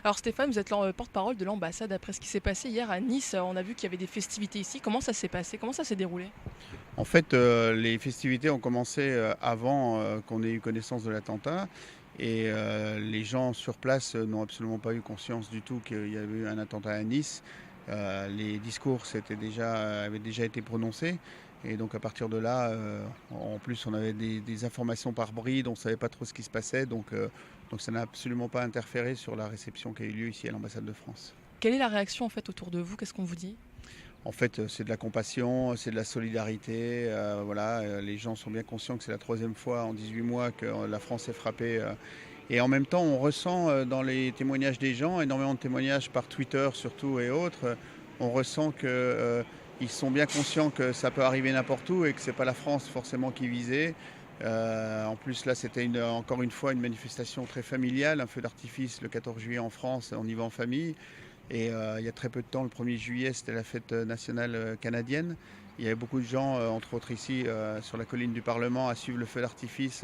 Alors Stéphane, vous êtes porte-parole de l'ambassade après ce qui s'est passé hier à Nice. On a vu qu'il y avait des festivités ici. Comment ça s'est passé? Comment ça s'est déroulé? En fait, les festivités ont commencé avant qu'on ait eu connaissance de l'attentat. Et les gens sur place n'ont absolument pas eu conscience du tout qu'il y avait eu un attentat à Nice. Les discours avaient déjà été prononcés. Et donc à partir de là, en plus on avait des informations par bride, on ne savait pas trop ce qui se passait. Donc ça n'a absolument pas interféré sur la réception qui a eu lieu ici à l'ambassade de France. Quelle est la réaction en fait autour de vous? Qu'est-ce qu'on vous dit? En fait, c'est de la compassion, c'est de la solidarité. Voilà, les gens sont bien conscients que c'est la troisième fois en 18 mois que la France est frappée. Et en même temps, on ressent dans les témoignages des gens, énormément de témoignages par Twitter surtout et autres, on ressent qu'ils sont bien conscients que ça peut arriver n'importe où et que ce n'est pas la France forcément qui visait. En plus, là, c'était encore une fois une manifestation très familiale, un feu d'artifice le 14 juillet en France, on y va en famille. Et il y a très peu de temps, le 1er juillet, c'était la fête nationale canadienne. Il y avait beaucoup de gens, entre autres ici, sur la colline du Parlement, à suivre le feu d'artifice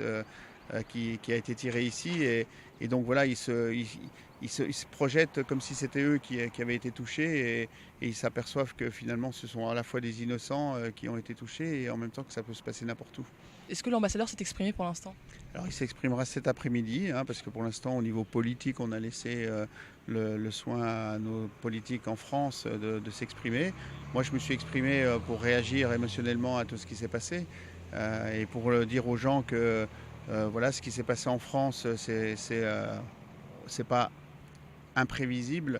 qui a été tiré ici. Et donc voilà, ils se projettent comme si c'était eux qui avaient été touchés. Et ils s'aperçoivent que finalement, ce sont à la fois des innocents qui ont été touchés et en même temps que ça peut se passer n'importe où. Est-ce que l'ambassadeur s'est exprimé pour l'instant? Alors il s'exprimera cet après-midi, parce que pour l'instant au niveau politique on a laissé le soin à nos politiques en France de s'exprimer. Moi je me suis exprimé pour réagir émotionnellement à tout ce qui s'est passé et pour dire aux gens que voilà, ce qui s'est passé en France c'est pas imprévisible.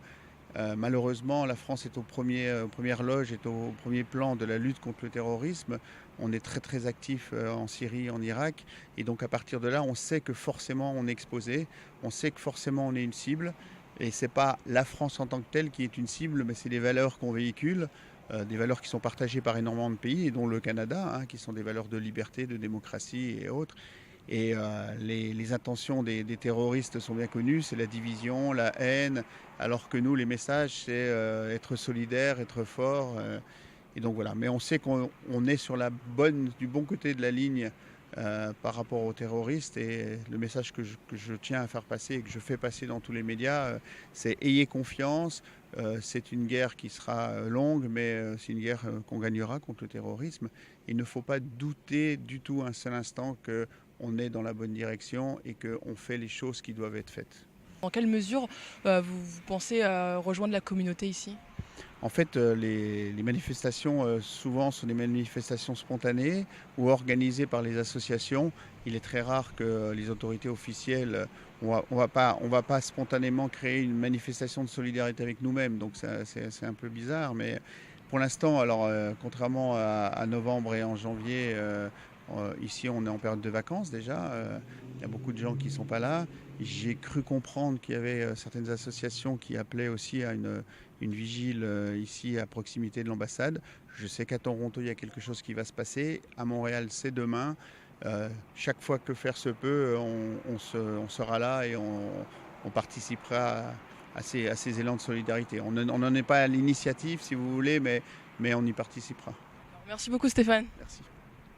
Malheureusement, la France est aux premières loges, est au premier plan de la lutte contre le terrorisme. On est très très actif en Syrie, en Irak. Et donc à partir de là, on sait que forcément on est exposé, on sait que forcément on est une cible. Et ce n'est pas la France en tant que telle qui est une cible, mais c'est les valeurs qu'on véhicule, des valeurs qui sont partagées par énormément de pays, et dont le Canada, qui sont des valeurs de liberté, de démocratie et autres. Et les intentions des terroristes sont bien connues, c'est la division, la haine, alors que nous, les messages, c'est être solidaire, être fort. Et donc voilà, mais on sait qu'on est sur du bon côté de la ligne par rapport aux terroristes. Et le message que je tiens à faire passer et que je fais passer dans tous les médias, c'est ayez confiance. C'est une guerre qui sera longue, mais c'est une guerre qu'on gagnera contre le terrorisme. Il ne faut pas douter du tout un seul instant qu'on est dans la bonne direction et qu'on fait les choses qui doivent être faites. Dans quelle mesure vous pensez rejoindre la communauté ici? En fait, les manifestations, souvent, sont des manifestations spontanées ou organisées par les associations. Il est très rare que les autorités officielles, on va pas spontanément créer une manifestation de solidarité avec nous-mêmes. Donc c'est un peu bizarre, mais pour l'instant, alors contrairement à novembre et en janvier, ici on est en période de vacances déjà. Il y a beaucoup de gens qui ne sont pas là. J'ai cru comprendre qu'il y avait certaines associations qui appelaient aussi à une vigile ici à proximité de l'ambassade. Je sais qu'à Toronto, il y a quelque chose qui va se passer. À Montréal, c'est demain. Chaque fois que faire se peut, on sera là et on participera à ces élans de solidarité. On n'en est pas à l'initiative, si vous voulez, mais on y participera. Merci beaucoup Stéphane. Merci.